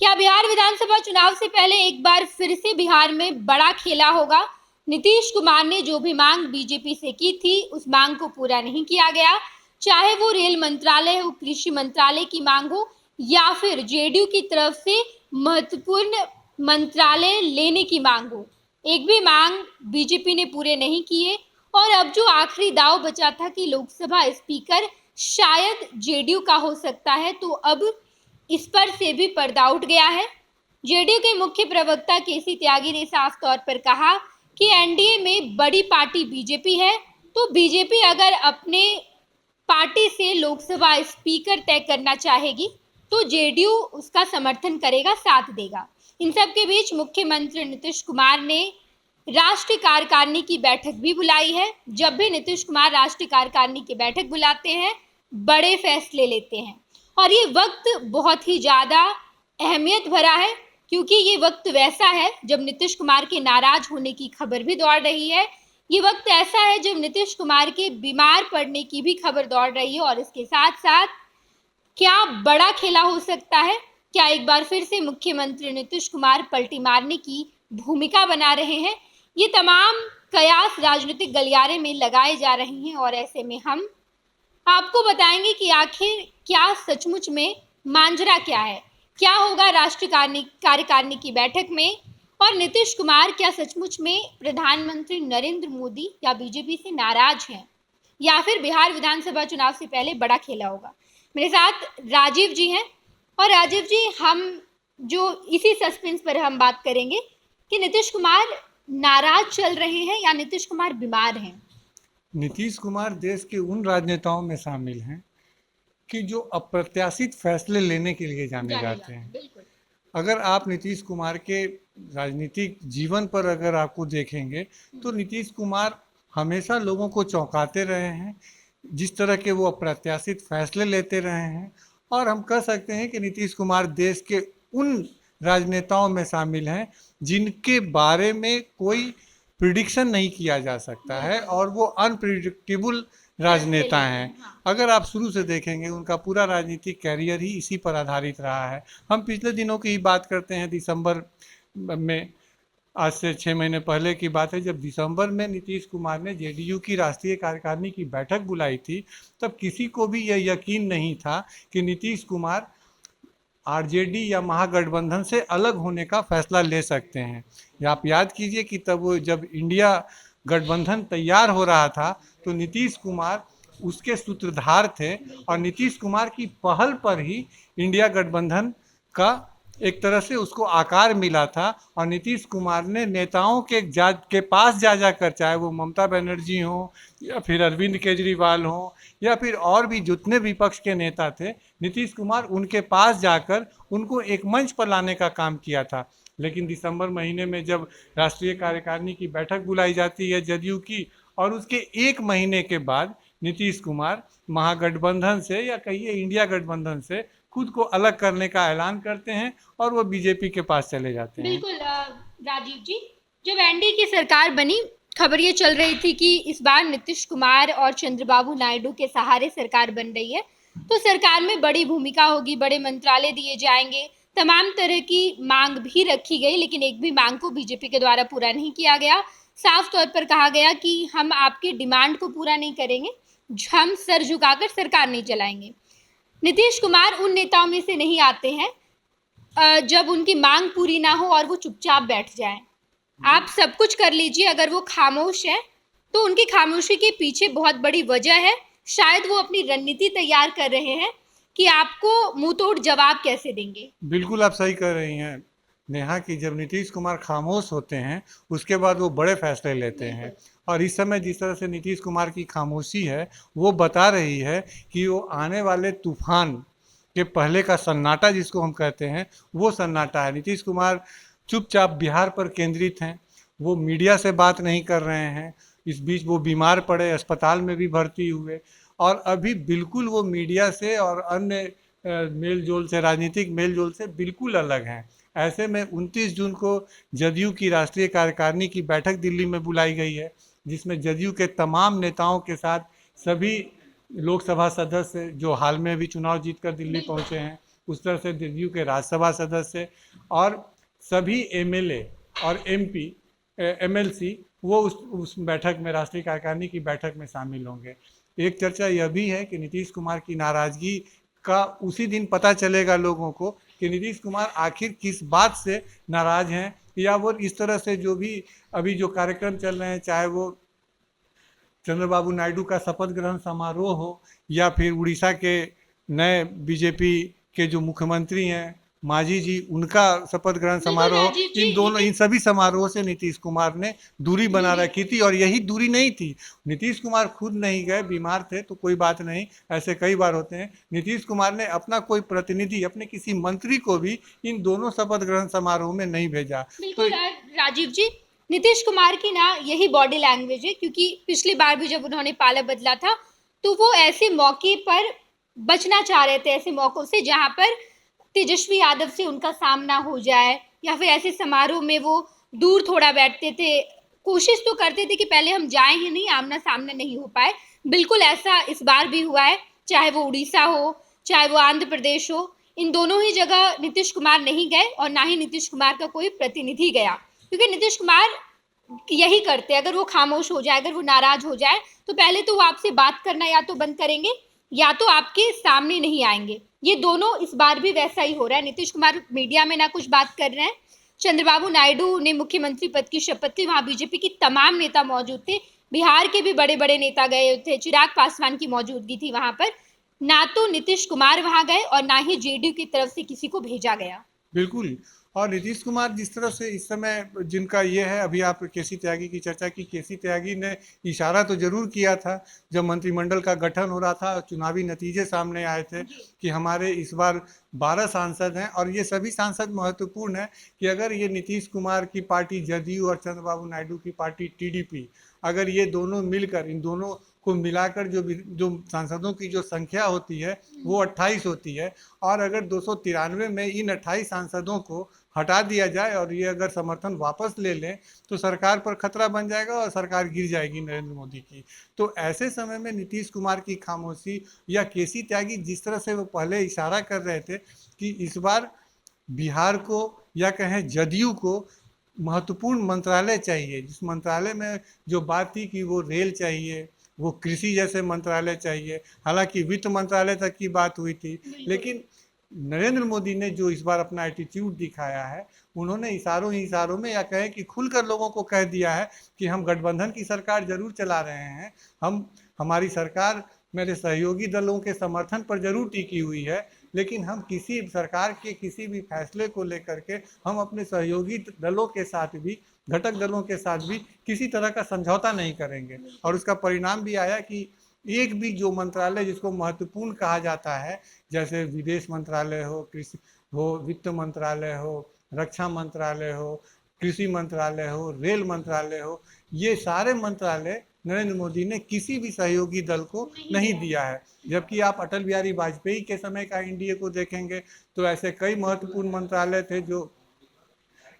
क्या बिहार विधानसभा चुनाव से पहले एक बार फिर से बिहार में बड़ा खेला होगा? नीतीश कुमार ने जो भी मांग बीजेपी से की थी, उस मांग को पूरा नहीं किया गया। चाहे वो रेल मंत्रालय हो, कृषि मंत्रालय की मांग हो या फिर जेडीयू की तरफ से महत्वपूर्ण मंत्रालय लेने की मांग हो, एक भी मांग बीजेपी ने पूरे नहीं किए। और अब जो आखिरी दाव बचा था कि लोकसभा स्पीकर शायद जेडीयू का हो सकता है, तो अब इस पर से भी पर्दा उठ गया है। जेडीयू के मुख्य प्रवक्ता केसी त्यागी ने साफ तौर पर कहा कि एनडीए में बड़ी पार्टी बीजेपी है, तो बीजेपी अगर अपने पार्टी से लोकसभा स्पीकर तय करना चाहेगी तो जेडीयू उसका समर्थन करेगा, साथ देगा। इन सब के बीच मुख्यमंत्री नीतीश कुमार ने राष्ट्रीय कार्यकारिणी की बैठक भी बुलाई है। जब भी नीतीश कुमार राष्ट्रीय कार्यकारिणी की बैठक बुलाते हैं, बड़े फैसले लेते हैं और ये वक्त बहुत ही ज़्यादा अहमियत भरा है, क्योंकि ये वक्त वैसा है जब नीतीश कुमार के नाराज होने की खबर भी दौड़ रही है। ये वक्त ऐसा है जब नीतीश कुमार के बीमार पड़ने की भी खबर दौड़ रही है और इसके साथ साथ क्या बड़ा खेला हो सकता है? क्या एक बार फिर से मुख्यमंत्री नीतीश कुमार पलटी मारने की भूमिका बना रहे हैं? ये तमाम कयास राजनीतिक गलियारे में लगाए जा रहे हैं और ऐसे में हम आपको बताएंगे कि आखिर क्या सचमुच में मांजरा क्या है, क्या होगा राष्ट्रीय कार्यकारिणी की बैठक में, और नीतीश कुमार क्या सचमुच में प्रधानमंत्री नरेंद्र मोदी या बीजेपी से नाराज हैं, या फिर बिहार विधानसभा चुनाव से पहले बड़ा खेला होगा। मेरे साथ राजीव जी हैं और राजीव जी, हम जो इसी सस्पेंस पर हम बात करेंगे कि नीतीश कुमार नाराज चल रहे हैं या नीतीश कुमार बीमार हैं। नीतीश कुमार देश के उन राजनेताओं में शामिल हैं कि जो अप्रत्याशित फैसले लेने के लिए जाने जाते हैं। बिल्कुल। अगर आप नीतीश कुमार के राजनीतिक जीवन पर अगर आपको देखेंगे तो नीतीश कुमार हमेशा लोगों को चौंकाते रहे हैं, जिस तरह के वो अप्रत्याशित फैसले लेते रहे हैं। और हम कह सकते हैं कि नीतीश कुमार देश के उन राजनेताओं में शामिल हैं जिनके बारे में कोई प्रिडिक्शन नहीं किया जा सकता है और वो अनप्रिडिक्टेबल राजनेता हैं। अगर आप शुरू से देखेंगे उनका पूरा राजनीतिक कैरियर ही इसी पर आधारित रहा है। हम पिछले दिनों की ही बात करते हैं, दिसंबर में, आज से 6 महीने पहले की बात है, जब दिसंबर में नीतीश कुमार ने जेडीयू की राष्ट्रीय कार्यकारिणी की बैठक बुलाई थी, तब किसी को भी यह यकीन नहीं था कि नीतीश कुमार आरजेडी या महागठबंधन से अलग होने का फैसला ले सकते हैं। या आप याद कीजिए कि तब वो जब इंडिया गठबंधन तैयार हो रहा था तो नीतीश कुमार उसके सूत्रधार थे और नीतीश कुमार की पहल पर ही इंडिया गठबंधन का एक तरह से उसको आकार मिला था। और नीतीश कुमार ने नेताओं के पास जा जाकर, चाहे वो ममता बनर्जी हो या फिर अरविंद केजरीवाल हो या फिर और भी जितने विपक्ष के नेता थे, नीतीश कुमार उनके पास जाकर उनको एक मंच पर लाने का काम किया था। लेकिन दिसंबर महीने में जब राष्ट्रीय कार्यकारिणी की बैठक बुलाई जाती है जदयू की, और उसके 1 महीने के बाद नीतीश कुमार महागठबंधन से या कहिए इंडिया गठबंधन से खुद को अलग करने का ऐलान करते हैं और वो बीजेपी के पास चले जाते हैं। बिल्कुल राजीव जी, जब एनडीए की सरकार बनी, खबर ये चल रही थी कि इस बार नीतीश कुमार और चंद्रबाबू नायडू के सहारे सरकार बन रही है, तो सरकार में बड़ी भूमिका होगी, बड़े मंत्रालय दिए जाएंगे, तमाम तरह की मांग भी रखी गई, लेकिन एक भी मांग को बीजेपी के द्वारा पूरा नहीं किया गया। साफ तौर पर कहा गया कि हम आपकी डिमांड को पूरा नहीं करेंगे, हम सर झुकाकर सरकार नहीं चलाएंगे। नीतीश कुमार उन नेताओं में से नहीं आते हैं जब उनकी मांग पूरी ना हो और वो चुपचाप बैठ जाएं। आप सब कुछ कर लीजिए, अगर वो खामोश है तो उनकी खामोशी के पीछे बहुत बड़ी वजह है। शायद वो अपनी रणनीति तैयार कर रहे हैं कि आपको मुंह तोड़ जवाब कैसे देंगे। बिल्कुल आप सही कह रही हैं नेहा कि जब नीतीश कुमार खामोश होते हैं उसके बाद वो बड़े फैसले लेते हैं। और इस समय जिस तरह से नीतीश कुमार की खामोशी है वो बता रही है कि वो आने वाले तूफान के पहले का सन्नाटा जिसको हम कहते हैं वो सन्नाटा है। नीतीश कुमार चुपचाप बिहार पर केंद्रित हैं, वो मीडिया से बात नहीं कर रहे हैं। इस बीच वो बीमार पड़े, अस्पताल में भी भर्ती हुए और अभी बिल्कुल वो मीडिया से और अन्य मेल जोल से, राजनीतिक मेल जोल से बिल्कुल अलग हैं। ऐसे में 29 जून को जदयू की राष्ट्रीय कार्यकारिणी की बैठक दिल्ली में बुलाई गई है, जिसमें जदयू के तमाम नेताओं के साथ सभी लोकसभा सदस्य जो हाल में भी चुनाव जीतकर दिल्ली पहुंचे हैं उस तरह से जदयू के राज्यसभा सदस्य और सभी एमएलए और एमपी एमएलसी वो उस बैठक में, राष्ट्रीय कार्यकारिणी की बैठक में शामिल होंगे। एक चर्चा यह भी है कि नीतीश कुमार की नाराजगी का उसी दिन पता चलेगा लोगों को कि नीतीश कुमार आखिर किस बात से नाराज हैं, या वो इस तरह से जो भी अभी जो कार्यक्रम चल रहे हैं, चाहे वो चंद्रबाबू नायडू का शपथ ग्रहण समारोह हो या फिर उड़ीसा के नए बीजेपी के जो मुख्यमंत्री हैं मांझी जी, उनका शपथ ग्रहण बिल्कुल समारोह, राजीव जी, इन सभी समारोह से नीतीश कुमार ने दूरी बना रखी थी। और यही दूरी नहीं थी, नीतीश कुमार खुद नहीं गए, बीमार थे तो कोई बात नहीं, ऐसे कई बार होते हैं। नीतीश कुमार ने अपना कोई प्रतिनिधि, अपने किसी मंत्री को भी इन दोनों शपथ ग्रहण समारोह में नहीं भेजा। बिल्कुल राजीव जी, नीतीश कुमार की ना यही बॉडी लैंग्वेज है, क्योंकि पिछली बार भी जब उन्होंने पाला बदला था तो वो ऐसे मौके पर बचना चाह रहे थे, ऐसे मौकों से जहां पर तेजस्वी यादव से उनका सामना हो जाए, या फिर ऐसे समारोह में वो दूर थोड़ा बैठते थे, कोशिश तो करते थे कि पहले हम जाएं ही नहीं, आमना सामना नहीं हो पाए। बिल्कुल ऐसा इस बार भी हुआ है, चाहे वो उड़ीसा हो, चाहे वो आंध्र प्रदेश हो, इन दोनों ही जगह नीतीश कुमार नहीं गए और ना ही नीतीश कुमार का कोई प्रतिनिधि गया, क्योंकि नीतीश कुमार यही करते हैं, अगर वो खामोश हो जाए, अगर वो नाराज हो जाए तो पहले तो वो आपसे बात करना या तो बंद करेंगे या तो आपके सामने नहीं आएंगे। ये दोनों इस बार भी वैसा ही हो रहा है। नीतीश कुमार मीडिया में ना कुछ बात कर रहे हैं, चंद्रबाबू नायडू ने मुख्यमंत्री पद की शपथ ली, वहां बीजेपी की तमाम नेता मौजूद थे, बिहार के भी बड़े बड़े नेता गए थे, चिराग पासवान की मौजूदगी थी वहां पर। ना तो नीतीश कुमार वहां गए और ना ही जेडीयू की तरफ से किसी को भेजा गया। बिल्कुल। और नीतीश कुमार जिस तरह से इस समय जिनका ये है, अभी आप केसी त्यागी की चर्चा की, केसी त्यागी ने इशारा तो जरूर किया था जब मंत्रिमंडल का गठन हो रहा था, चुनावी नतीजे सामने आए थे कि हमारे इस बार 12 सांसद हैं और ये सभी सांसद महत्वपूर्ण है कि अगर ये नीतीश कुमार की पार्टी जदयू और चंद्रबाबू नायडू की पार्टी टीडीपी, अगर ये दोनों मिलकर, इन दोनों को मिलाकर जो सांसदों की जो संख्या होती है वो 28 होती है, और अगर 293 में इन 28 सांसदों को हटा दिया जाए और ये अगर समर्थन वापस ले लें तो सरकार पर खतरा बन जाएगा और सरकार गिर जाएगी नरेंद्र मोदी की। तो ऐसे समय में नीतीश कुमार की खामोशी, या केसी त्यागी जिस तरह से वो पहले इशारा कर रहे थे कि इस बार बिहार को या कहें जदयू को महत्वपूर्ण मंत्रालय चाहिए, जिस मंत्रालय में जो बात थी कि वो रेल चाहिए, वो कृषि जैसे मंत्रालय चाहिए, हालांकि वित्त मंत्रालय तक की बात हुई थी, लेकिन नरेंद्र मोदी ने जो इस बार अपना एटीट्यूड दिखाया है, उन्होंने इशारों ही इशारों में, या कहें कि खुलकर लोगों को कह दिया है कि हम गठबंधन की सरकार जरूर चला रहे हैं, हमारी सरकार मेरे सहयोगी दलों के समर्थन पर जरूर टिकी हुई है, लेकिन हम किसी सरकार के किसी भी फैसले को लेकर के हम अपने सहयोगी दलों के साथ भी, घटक दलों के साथ भी किसी तरह का समझौता नहीं करेंगे। और उसका परिणाम भी आया कि एक भी जो मंत्रालय जिसको महत्वपूर्ण कहा जाता है, जैसे विदेश मंत्रालय हो, कृषि हो, वित्त मंत्रालय हो, रक्षा मंत्रालय हो, कृषि मंत्रालय हो, रेल मंत्रालय हो, ये सारे मंत्रालय नरेंद्र मोदी ने किसी भी सहयोगी दल को नहीं दिया है। जबकि आप अटल बिहारी वाजपेयी के समय का एनडीए को देखेंगे तो ऐसे कई महत्वपूर्ण मंत्रालय थे जो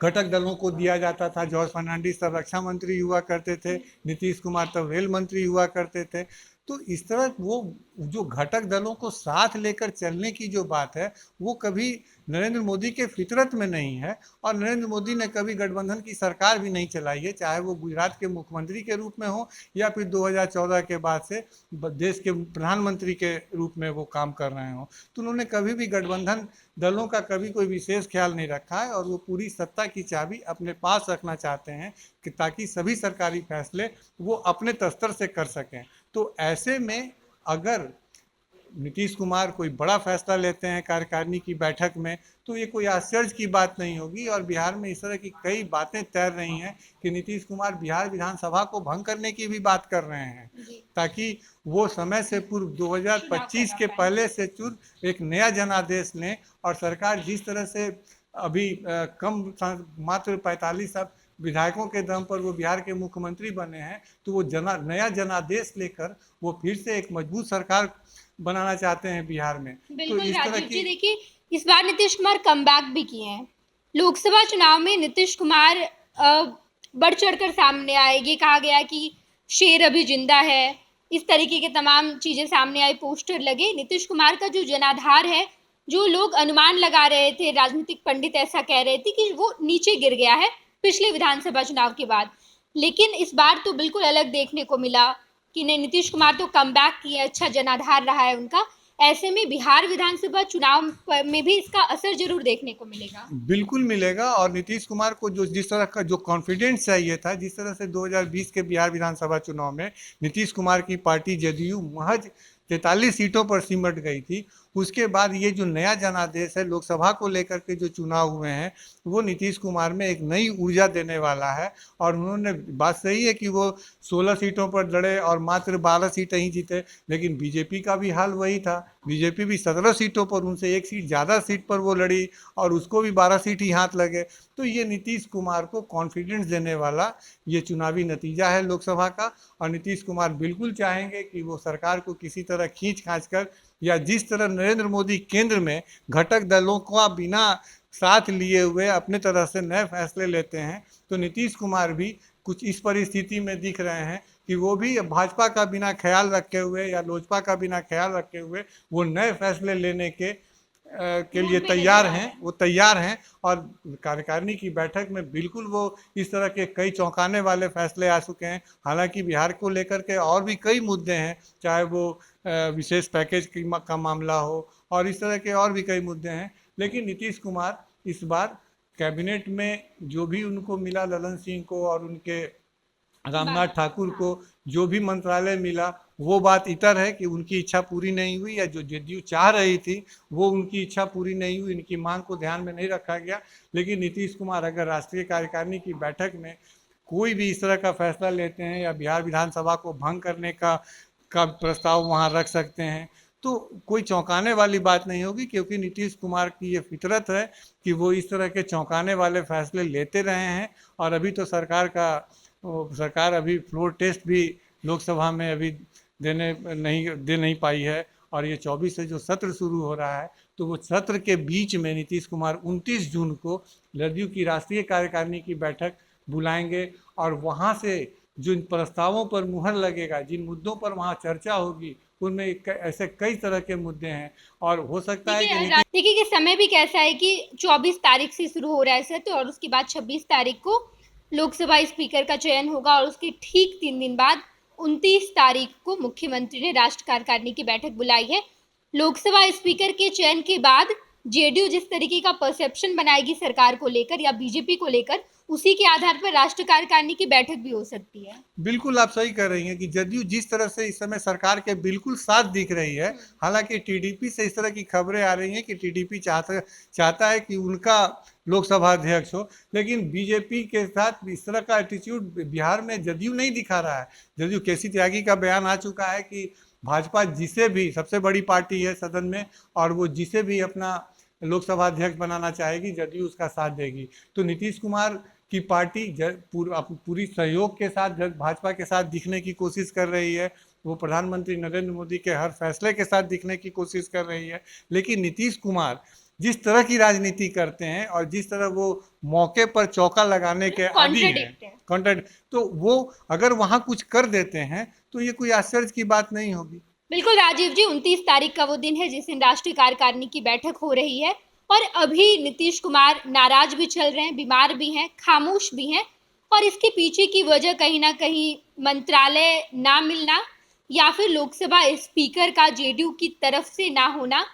घटक दलों को दिया जाता था। जॉर्ज फर्नांडिस तब रक्षा मंत्री हुआ करते थे, नीतीश कुमार तब रेल मंत्री हुआ करते थे। तो इस तरह वो जो घटक दलों को साथ लेकर चलने की जो बात है, वो कभी नरेंद्र मोदी के फितरत में नहीं है, और नरेंद्र मोदी ने कभी गठबंधन की सरकार भी नहीं चलाई है, चाहे वो गुजरात के मुख्यमंत्री के रूप में हो या फिर 2014 के बाद से देश के प्रधानमंत्री के रूप में वो काम कर रहे हो। तो उन्होंने कभी भी गठबंधन दलों का कभी कोई विशेष ख्याल नहीं रखा है, और वो पूरी सत्ता की चाबी अपने पास रखना चाहते हैं कि ताकि सभी सरकारी फैसले वो अपने तस्तर से कर सकें। तो ऐसे में अगर नीतीश कुमार कोई बड़ा फैसला लेते हैं कार्यकारिणी की बैठक में, तो ये कोई आश्चर्य की बात नहीं होगी। और बिहार में इस तरह की कई बातें तैर रही हैं कि नीतीश कुमार बिहार विधानसभा को भंग करने की भी बात कर रहे हैं, ताकि वो समय से पूर्व 2025 के पहले से एक नया जनादेश लें। और सरकार जिस तरह से अभी मात्र 45 विधायकों के दम पर वो बिहार के मुख्यमंत्री बने हैं, तो वो नया जनादेश लेकर वो फिर से एक मजबूत सरकार बनाना चाहते हैं बिहार में। बिल्कुल तो इस तरह की देखिए, इस बार नीतीश कुमार कमबैक भी किए हैं। लोकसभा चुनाव में नीतीश कुमार बढ़ चढ़कर सामने आए, ये कहा गया कि शेर अभी जिंदा है, इस तरीके के तमाम चीजें सामने आई, पोस्टर लगे। नीतीश कुमार का जो जनाधार है जो लोग अनुमान लगा रहे थे, राजनीतिक पंडित ऐसा कह रहे थे कि वो नीचे गिर गया है पिछले विधानसभा चुनाव के बाद। लेकिन इस बार तो बिल्कुल अलग देखने को मिला कि नहीं, नीतीश कुमार तो कमबैक किए, अच्छा जनाधार रहा है उनका। ऐसे में बिहार विधानसभा चुनाव में भी इसका असर जरूर देखने को मिलेगा। बिल्कुल मिलेगा। और नीतीश कुमार को जो जिस तरह का जो कॉन्फिडेंस चाहिए था, जिस तरह से 2020 के बिहार विधानसभा चुनाव में नीतीश कुमार की पार्टी जदयू महज 43 सीटों पर सिमट गई थी, उसके बाद ये जो नया जनादेश है लोकसभा को लेकर के जो चुनाव हुए हैं, वो नीतीश कुमार में एक नई ऊर्जा देने वाला है। और उन्होंने, बात सही है कि वो 16 सीटों पर लड़े और मात्र 12 सीटें ही जीते, लेकिन बीजेपी का भी हाल वही था। बीजेपी भी 17 सीटों पर, उनसे एक सीट ज़्यादा सीट पर वो लड़ी और उसको भी 12 सीट ही हाथ लगे। तो ये नीतीश कुमार को कॉन्फिडेंस देने वाला ये चुनावी नतीजा है लोकसभा का। और नीतीश कुमार बिल्कुल चाहेंगे कि वो सरकार को किसी तरह खींच खांच कर, या जिस तरह नरेंद्र मोदी केंद्र में घटक दलों का बिना साथ लिए हुए अपने तरह से नए फैसले लेते हैं, तो नीतीश कुमार भी कुछ इस परिस्थिति में दिख रहे हैं कि वो भी भाजपा का बिना ख्याल रखे हुए या लोजपा का बिना ख्याल रखे हुए वो नए फैसले लेने के लिए तैयार हैं, वो तैयार हैं। और कार्यकारिणी की बैठक में बिल्कुल वो इस तरह के कई चौंकाने वाले फैसले आ चुके हैं। हालांकि बिहार को लेकर के और भी कई मुद्दे हैं, चाहे वो विशेष पैकेज का मामला हो और इस तरह के और भी कई मुद्दे हैं। लेकिन नीतीश कुमार इस बार कैबिनेट में जो भी उनको मिला, ललन सिंह को और उनके रामनाथ ठाकुर को जो भी मंत्रालय मिला, वो बात इतर है कि उनकी इच्छा पूरी नहीं हुई, या जो जदयू चाह रही थी वो उनकी इच्छा पूरी नहीं हुई, इनकी मांग को ध्यान में नहीं रखा गया। लेकिन नीतीश कुमार अगर राष्ट्रीय कार्यकारिणी की बैठक में कोई भी इस तरह का फैसला लेते हैं या बिहार विधानसभा को भंग करने का प्रस्ताव वहाँ रख सकते हैं, तो कोई चौंकाने वाली बात नहीं होगी, क्योंकि नीतीश कुमार की ये फितरत है कि वो इस तरह के चौंकाने वाले फैसले लेते रहे हैं। और अभी तो सरकार अभी फ्लोर टेस्ट भी लोकसभा में अभी दे नहीं पाई है। और ये 24 से जो सत्र शुरू हो रहा है, तो वो सत्र के बीच में नीतीश कुमार 29 जून को जदयू की राष्ट्रीय कार्यकारिणी की बैठक बुलाएंगे और वहाँ से जिन प्रस्तावों पर मुहर लगेगा, जिन मुद्दों पर वहाँ चर्चा होगी, उनमें ऐसे कई तरह के मुद्दे हैं। और हो सकता है कि देखिए कि समय भी कैसा है कि 24 तारीख से शुरू हो रहा है सत्र, और उसके बाद 26 तारीख को लोकसभा स्पीकर का चयन होगा, और उसके ठीक 3 दिन बाद 29 तारीख को मुख्यमंत्री ने राष्ट्रीय कार्यकारिणी की बैठक बुलाई है। लोकसभा स्पीकर के चयन के बाद जेडीयू जिस तरीके का परसेप्शन बनाएगी सरकार को लेकर या बीजेपी को लेकर, उसी के आधार पर राष्ट्रीय कार्यकारिणी की बैठक भी हो सकती है। बिल्कुल आप सही कह रही हैं कि जदयू जिस तरह से इस समय सरकार के बिल्कुल साथ दिख रही है, हालांकि टीडीपी से इस तरह की खबरें आ रही हैं कि टीडीपी चाहता है कि उनका लोकसभा अध्यक्ष हो, लेकिन बीजेपी के साथ इस तरह का एटीट्यूड बिहार में जदयू नहीं दिखा रहा है। जदयू केसी त्यागी का बयान आ चुका है कि भाजपा जिसे भी, सबसे बड़ी पार्टी है सदन में, और वो जिसे भी अपना लोकसभा अध्यक्ष बनाना चाहेगी, जदयू उसका साथ देगी। तो नीतीश कुमार की पार्टी पूरी सहयोग के साथ भाजपा के साथ दिखने की कोशिश कर रही है, वो प्रधानमंत्री नरेंद्र मोदी के हर फैसले के साथ दिखने की कोशिश कर रही है। लेकिन नीतीश कुमार जिस तरह की राजनीति करते हैं और जिस तरह वो मौके पर चौका लगाने के आदी हैं, तो वो अगर वहाँ कुछ कर देते हैं तो ये कोई आश्चर्य की बात नहीं होगी। बिल्कुल राजीव जी, 29 तारीख का वो दिन है जिस दिन राष्ट्रीय कार्यकारिणी की बैठक हो रही है, और अभी नीतीश कुमार नाराज भी चल रहे हैं, बीमार भी हैं, खामोश भी हैं, और इसके पीछे की वजह कहीं ना कहीं मंत्रालय ना मिलना या फिर लोकसभा स्पीकर का जेडीयू की तरफ से ना होना,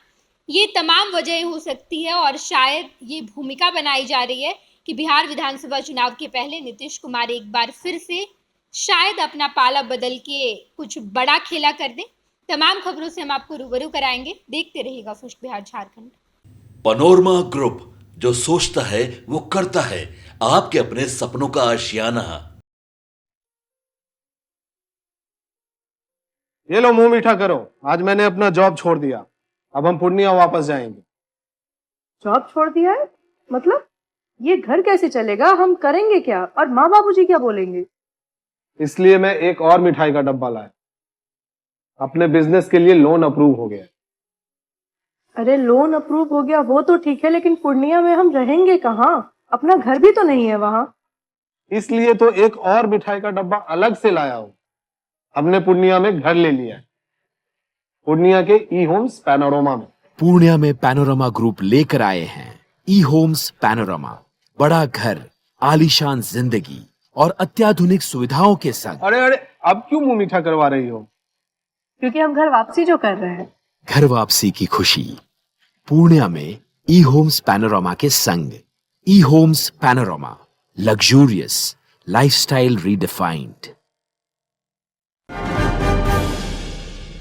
ये तमाम वजह हो सकती है। और शायद ये भूमिका बनाई जा रही है कि बिहार विधानसभा चुनाव के पहले नीतीश कुमार एक बार फिर से शायद अपना पाला बदल के कुछ बड़ा खेला कर दें। तमाम खबरों से हम आपको रूबरू कराएंगे, देखते रहिएगा first Bihar Jharkhand. Panorama group, जो सोचता है वो करता है, आपके अपने सपनों का आशियाना। ये लो मुंह मीठा करो, आज मैंने अपना जॉब छोड़ दिया, अब हम पूर्णिया वापस जाएंगे। जॉब छोड़ दिया है? मतलब ये घर कैसे चलेगा, हम करेंगे क्या, और माँ बाबूजी क्या बोलेंगे? इसलिए मैं एक और मिठाई का डब्बा लाया, अपने बिजनेस के लिए लोन अप्रूव हो गया। अरे लोन अप्रूव हो गया वो तो ठीक है, लेकिन पूर्णिया में हम रहेंगे कहाँ? अपना घर भी तो नहीं है वहां। इसलिए तो एक और मिठाई का डब्बा अलग से लाया हूं। हमने पूर्णिया में घर ले लिया है, पूर्णिया के ई होम्स पैनोरमा में। पूर्णिया में पैनोरमा ग्रुप लेकर आए हैं ई होम्स पैनोरमा। बड़ा घर, आलीशान जिंदगी और अत्याधुनिक सुविधाओं के संग। अरे अरे, अब क्यों मुंह मीठा करवा रही हो? क्योंकि हम घर वापसी जो कर रहे हैं। घर वापसी की खुशी पूर्णिया में ई होम्स पैनोरमा के संग। E Homes Panorama, luxurious lifestyle redefined.